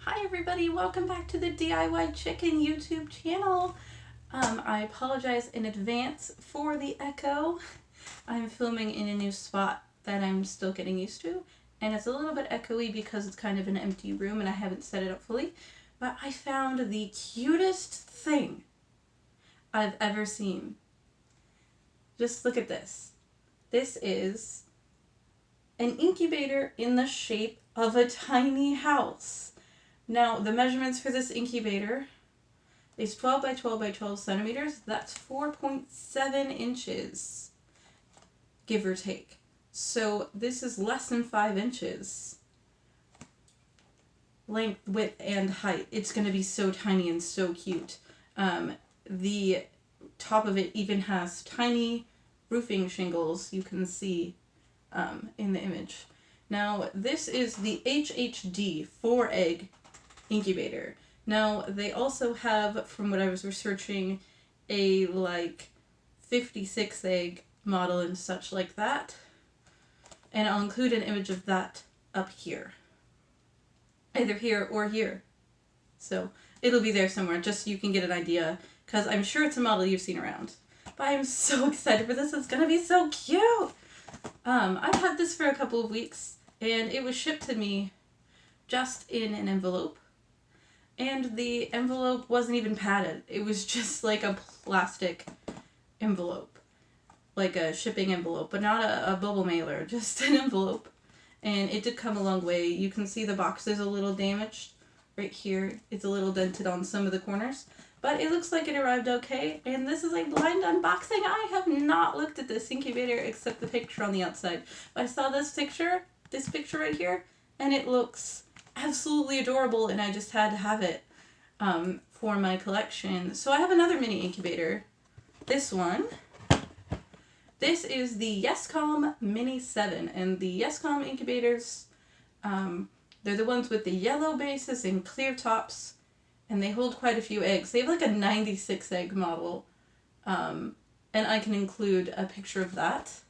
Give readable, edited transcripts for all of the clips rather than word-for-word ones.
Hi everybody, welcome back to the DIY Chicken YouTube channel. I apologize in advance for the echo. I'm filming in a new spot that I'm still getting used to, and it's a little bit echoey because it's kind of an empty room and I haven't set it up fully, but I found the cutest thing I've ever seen. Just look at this. This is an incubator in the shape of a tiny house. Now, the measurements for this incubator is 12 by 12 by 12 centimeters. That's 4.7 inches, give or take. So this is less than 5 inches length, width, and height. It's going to be so tiny and so cute. The top of it even has tiny roofing shingles you can see in the image. Now, this is the HHD 4-egg incubator. Now, they also have, from what I was researching, a 56 egg model and such like that. And I'll include an image of that up here. Either here or here. So it'll be there somewhere just so you can get an idea, because I'm sure it's a model you've seen around. But I'm so excited for this. It's going to be so cute. I've had this for a couple of weeks, and it was shipped to me just in an envelope. And the envelope wasn't even padded. It was just like a plastic envelope. Like a shipping envelope, but not a bubble mailer, just an envelope. And it did come a long way. You can see the box is a little damaged right here. It's a little dented on some of the corners. But it looks like it arrived okay. And this is a blind unboxing. I have not looked at this incubator except the picture on the outside. But I saw this picture right here, and it looks absolutely adorable, and I just had to have it for my collection. So I have another mini incubator. This one. This is the Yescom Mini 7, and the Yescom incubators, they're the ones with the yellow bases and clear tops, and they hold quite a few eggs. They have like a 96 egg model, and I can include a picture of that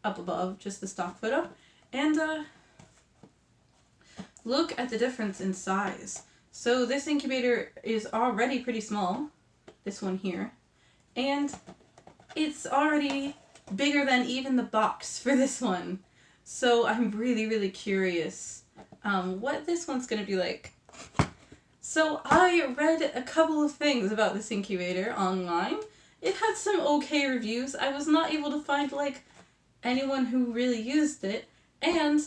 up above, just the stock photo. And look at the difference in size. So this incubator is already pretty small, this one here, and it's already bigger than even the box for this one. So I'm really curious what this one's going to be like. So I read a couple of things about this incubator online. It had some okay reviews. I was not able to find anyone who really used it, and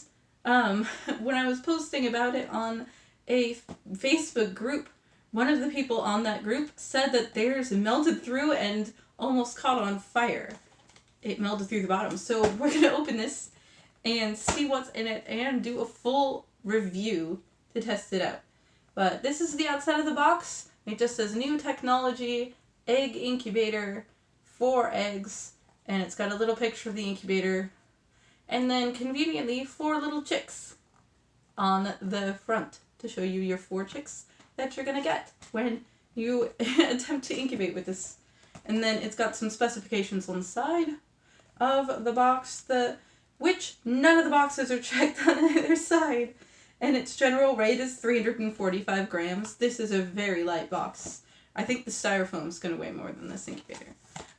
when I was posting about it on a Facebook group, one of the people on that group said that theirs melted through and almost caught on fire. It melted through the bottom. So we're going to open this and see what's in it and do a full review to test it out. But this is the outside of the box. It just says new technology, egg incubator, 4 eggs, and it's got a little picture of the incubator, and then conveniently 4 little chicks on the front to show you your 4 chicks that you're going to get when you attempt to incubate with this. And then it's got some specifications on the side of the box, which none of the boxes are checked on either side. And its general weight is 345 grams. This is a very light box. I think the styrofoam is going to weigh more than this incubator.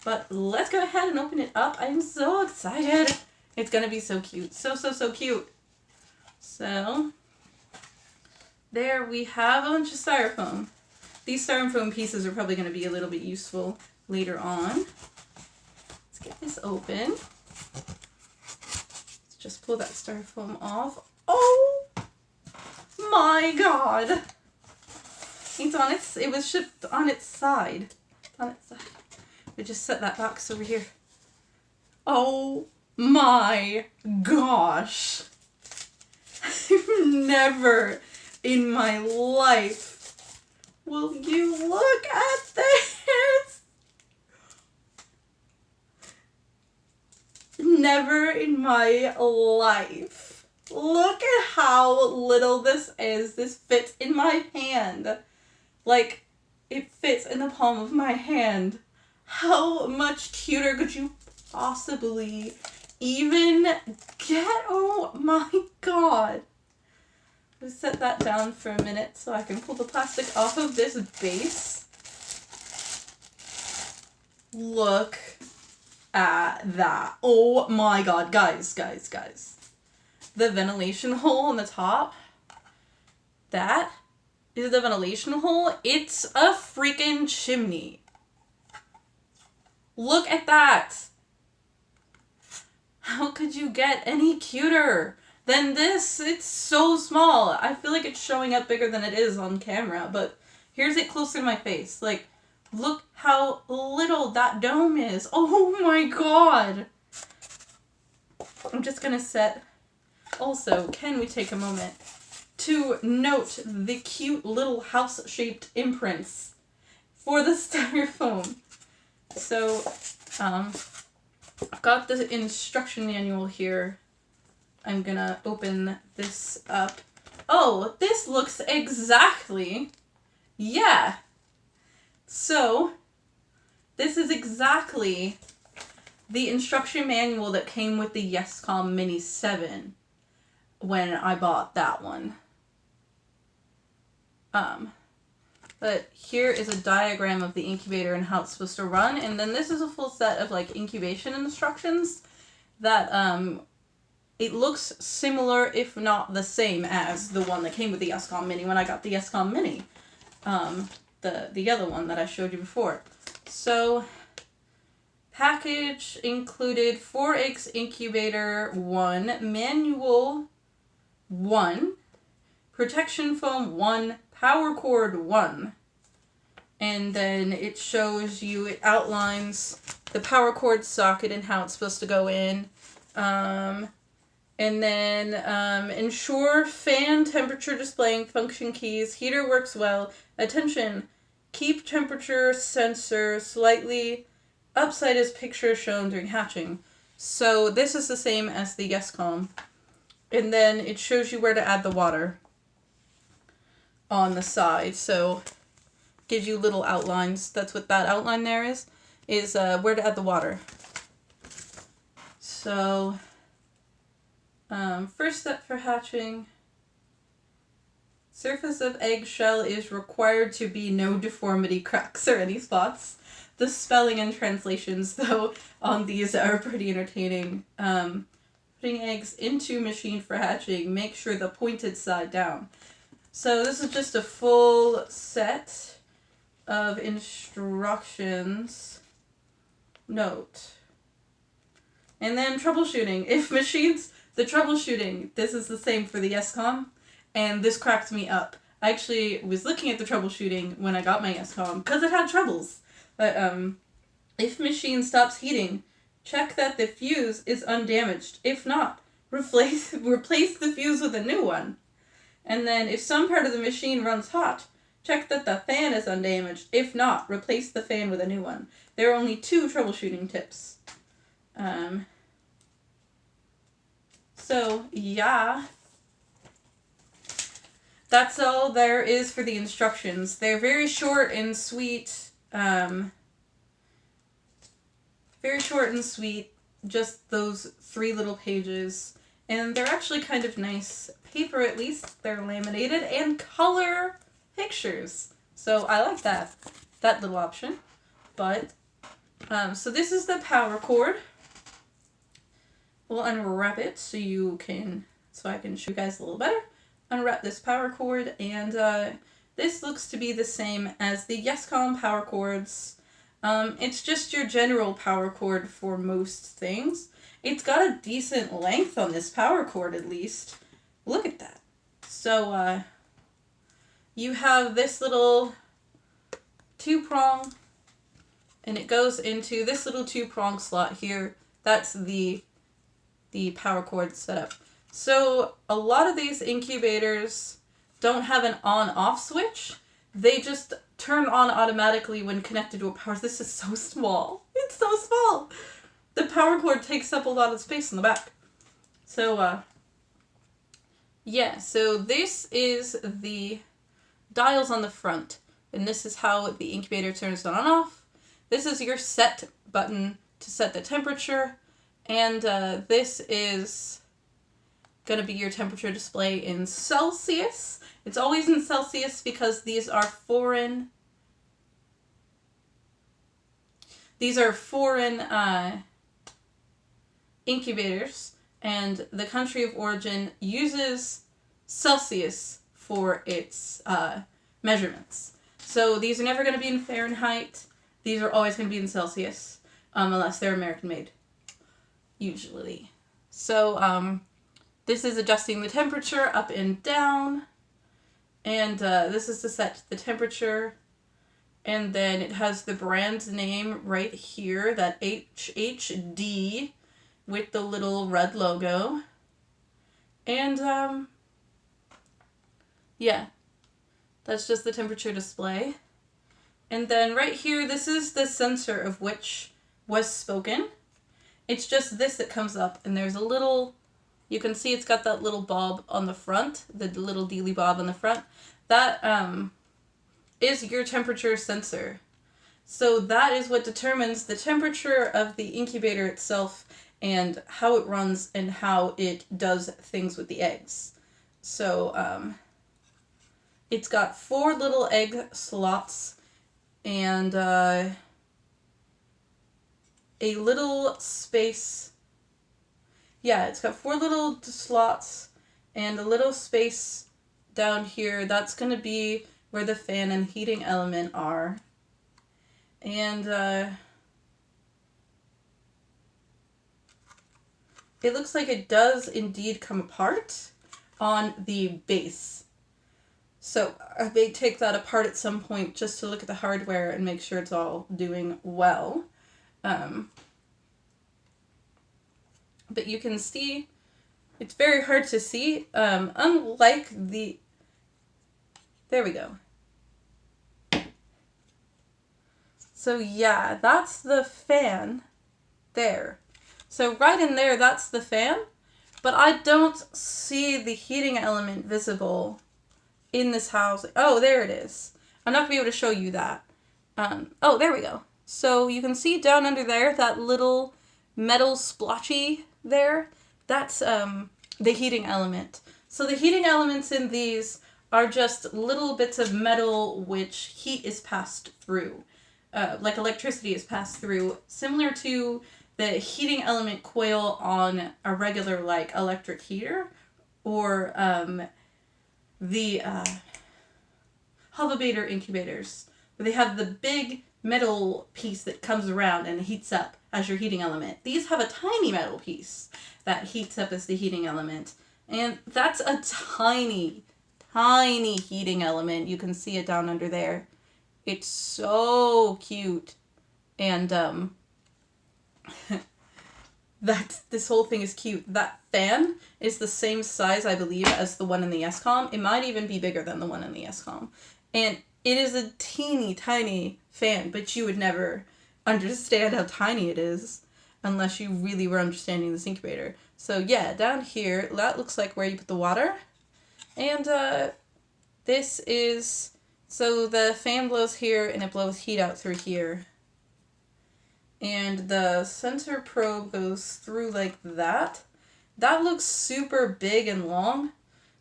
But let's go ahead and open it up. I'm so excited. It's going to be so cute. So cute. So, there we have a bunch of styrofoam. These styrofoam pieces are probably going to be a little bit useful later on. Let's get this open. Let's just pull that styrofoam off. Oh my god! It was shipped on its side. We just set that box over here. Oh my gosh! Never in my life will you look at this! Never in my life. Look at how little this is. This fits in my hand. It fits in the palm of my hand. How much cuter could you possibly even get? Oh my god. set that down for a minute so I can pull the plastic off of this base. Look at that. Oh my god, guys. The ventilation hole on the top, that is the ventilation hole. It's a freaking chimney. Look at that. How could you get any cuter than this? It's so small. I feel like it's showing up bigger than it is on camera, but here's it closer to my face. Like, look how little that dome is. Oh my god. I'm just gonna set... Also, can we take a moment to note the cute little house-shaped imprints for the styrofoam? So, I've got the instruction manual here. I'm gonna open this up. Oh, this looks exactly... Yeah. So, this is exactly the instruction manual that came with the Yescom Mini 7 when I bought that one. But here is a diagram of the incubator and how it's supposed to run, and then this is a full set of like incubation instructions that it looks similar, if not the same, as the one that came with the Yescom Mini when I got the Yescom Mini. The other one that I showed you before. So, package included 4X incubator 1, manual 1, protection foam 1, power cord 1. And then it shows you, it outlines the power cord socket and how it's supposed to go in. And then ensure fan temperature displaying function keys. Heater works well. Attention, keep temperature sensor slightly upside as picture shown during hatching. So this is the same as the Yescom. And then it shows you where to add the water on the side. So gives you little outlines. That's what that outline there is where to add the water. So first step for hatching. Surface of eggshell is required to be no deformity, cracks, or any spots. The spelling and translations, though, on these are pretty entertaining. Putting eggs into machine for hatching, make sure the pointed side down. So this is just a full set of instructions. Note. And then troubleshooting. If machines, the troubleshooting, this is the same for the Yescom, and this cracked me up. I actually was looking at the troubleshooting when I got my Yescom, because it had troubles. But if machine stops heating, check that the fuse is undamaged. If not, replace the fuse with a new one. And then if some part of the machine runs hot, check that the fan is undamaged. If not, replace the fan with a new one. There are only 2 troubleshooting tips. So, yeah. That's all there is for the instructions. They're very short and sweet. Very short and sweet. Just those 3 little pages. And they're actually kind of nice paper, at least. They're laminated and color pictures. So I like that little option. But, so this is the power cord. We'll unwrap it so I can show you guys a little better. Unwrap this power cord, and this looks to be the same as the Yescom power cords. It's just your general power cord for most things. It's got a decent length on this power cord, at least. Look at that. So, you have this little 2-prong, and it goes into this little 2-prong slot here. That's the power cord setup. So a lot of these incubators don't have an on-off switch. They just turn on automatically when connected to a power. This is so small. It's so small. The power cord takes up a lot of space in the back. So, yeah, so this is the dials on the front. And this is how the incubator turns on and off. This is your set button to set the temperature. And this going to be your temperature display in Celsius. It's always in Celsius because these are foreign incubators, and the country of origin uses Celsius for its measurements. So these are never going to be in Fahrenheit. These are always going to be in Celsius, unless they're American made, usually. So this is adjusting the temperature up and down, and this is to set the temperature. And then it has the brand name right here, that HHD with the little red logo. And yeah, that's just the temperature display. And then right here, this is the sensor of which was spoken. It's just this that comes up, and there's a little, you can see it's got that little bob on the front, the little dealy bob on the front. That is your temperature sensor. So that is what determines the temperature of the incubator itself and how it runs and how it does things with the eggs. So it's got 4 little egg slots and a little space. Yeah, it's got 4 little slots and a little space down here. That's going to be where the fan and heating element are. And it looks like it does indeed come apart on the base. So I may take that apart at some point just to look at the hardware and make sure it's all doing well. But you can see, it's very hard to see, unlike the, there we go. So yeah, that's the fan there. So right in there, that's the fan, but I don't see the heating element visible in this house. Oh, there it is. I'm not going to be able to show you that. Oh, there we go. So you can see down under there, that little metal splotchy there, that's the heating element. So the heating elements in these are just little bits of metal which heat is passed through, like electricity is passed through, similar to the heating element coil on a regular like electric heater, or the Incubator incubators, where they have the big metal piece that comes around and heats up as your heating element. These have a tiny metal piece that heats up as the heating element, and that's a tiny heating element. You can see it down under there. It's so cute, and this whole thing is cute. That fan is the same size, I believe, as the one in the SCOM. It might even be bigger than the one in the SCOM. And it is a teeny tiny fan, but you would never understand how tiny it is unless you really were understanding this incubator. So yeah, down here, that looks like where you put the water. And this is, so the fan blows here and it blows heat out through here. And the sensor probe goes through like that. That looks super big and long.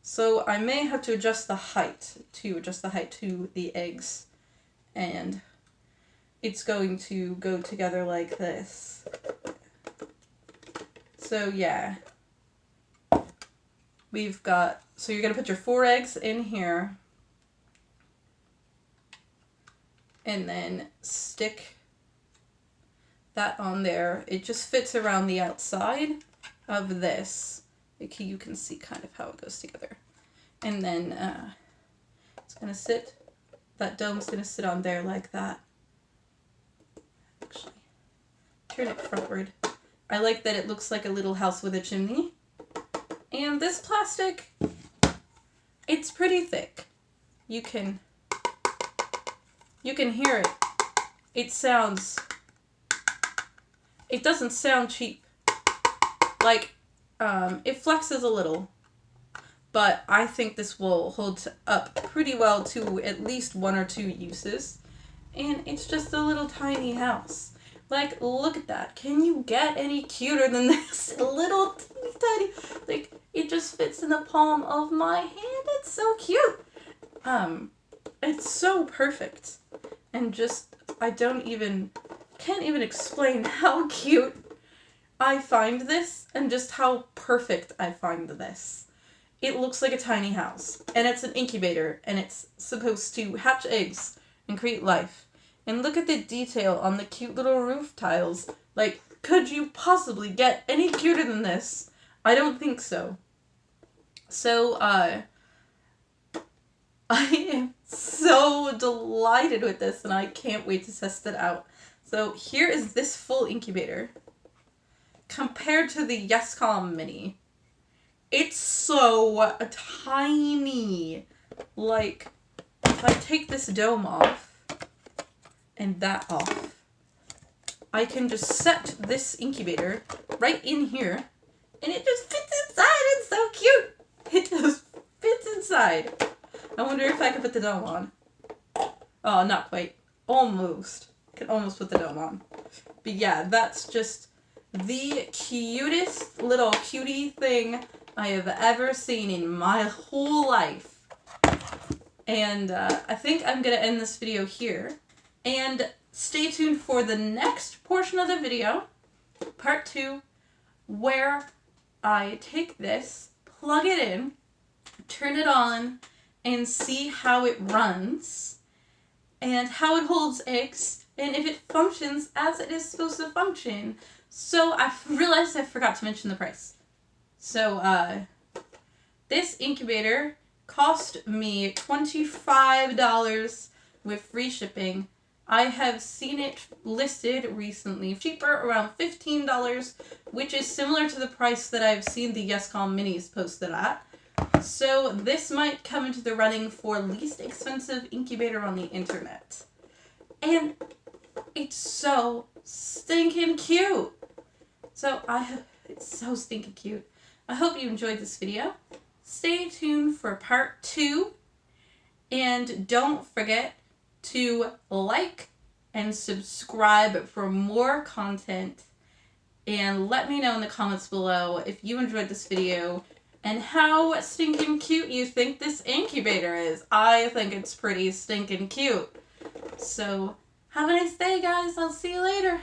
So I may have to adjust the height to the eggs. And it's going to go together like this. So yeah. We've got, so you're going to put your 4 eggs in here. And then stick that on there. It just fits around the outside of this. You can see kind of how it goes together. And then it's going to sit, that dome's going to sit on there like that. Actually, turn it frontward. I like that it looks like a little house with a chimney. And this plastic, it's pretty thick. You can hear it. It doesn't sound cheap. Like, it flexes a little, but I think this will hold up pretty well to at least 1 or 2 uses. And it's just a little tiny house. Like, look at that. Can you get any cuter than this? A little tiny, like, It just fits in the palm of my hand. It's so cute. It's so perfect. And just, can't even explain how cute I find this and just how perfect I find this. It looks like a tiny house, and it's an incubator, and it's supposed to hatch eggs and create life. And look at the detail on the cute little roof tiles. Like, could you possibly get any cuter than this? I don't think so. So, I am so delighted with this, and I can't wait to test it out. So here is this full incubator compared to the YesCom Mini. It's so tiny. Like, if I take this dome off and that off, I can just set this incubator right in here, and it just fits inside. It's so cute. It just fits inside. I wonder if I could put the dome on. Oh, not quite. Almost. Can almost put the dome on. But yeah, that's just the cutest little cutie thing I have ever seen in my whole life. And I think I'm going to end this video here. And stay tuned for the next portion of the video, part 2, where I take this, plug it in, turn it on, and see how it runs, and how it holds eggs, and if it functions as it is supposed to function. So I realized I forgot to mention the price. So this incubator cost me $25 with free shipping. I have seen it listed recently cheaper, around $15, which is similar to the price that I've seen the YesCom Minis posted at. So this might come into the running for least expensive incubator on the internet. And it's so stinking cute. So it's so stinking cute. I hope you enjoyed this video. Stay tuned for part 2. And don't forget to like and subscribe for more content. And let me know in the comments below if you enjoyed this video and how stinking cute you think this incubator is. I think it's pretty stinking cute. So, have a nice day, guys. I'll see you later.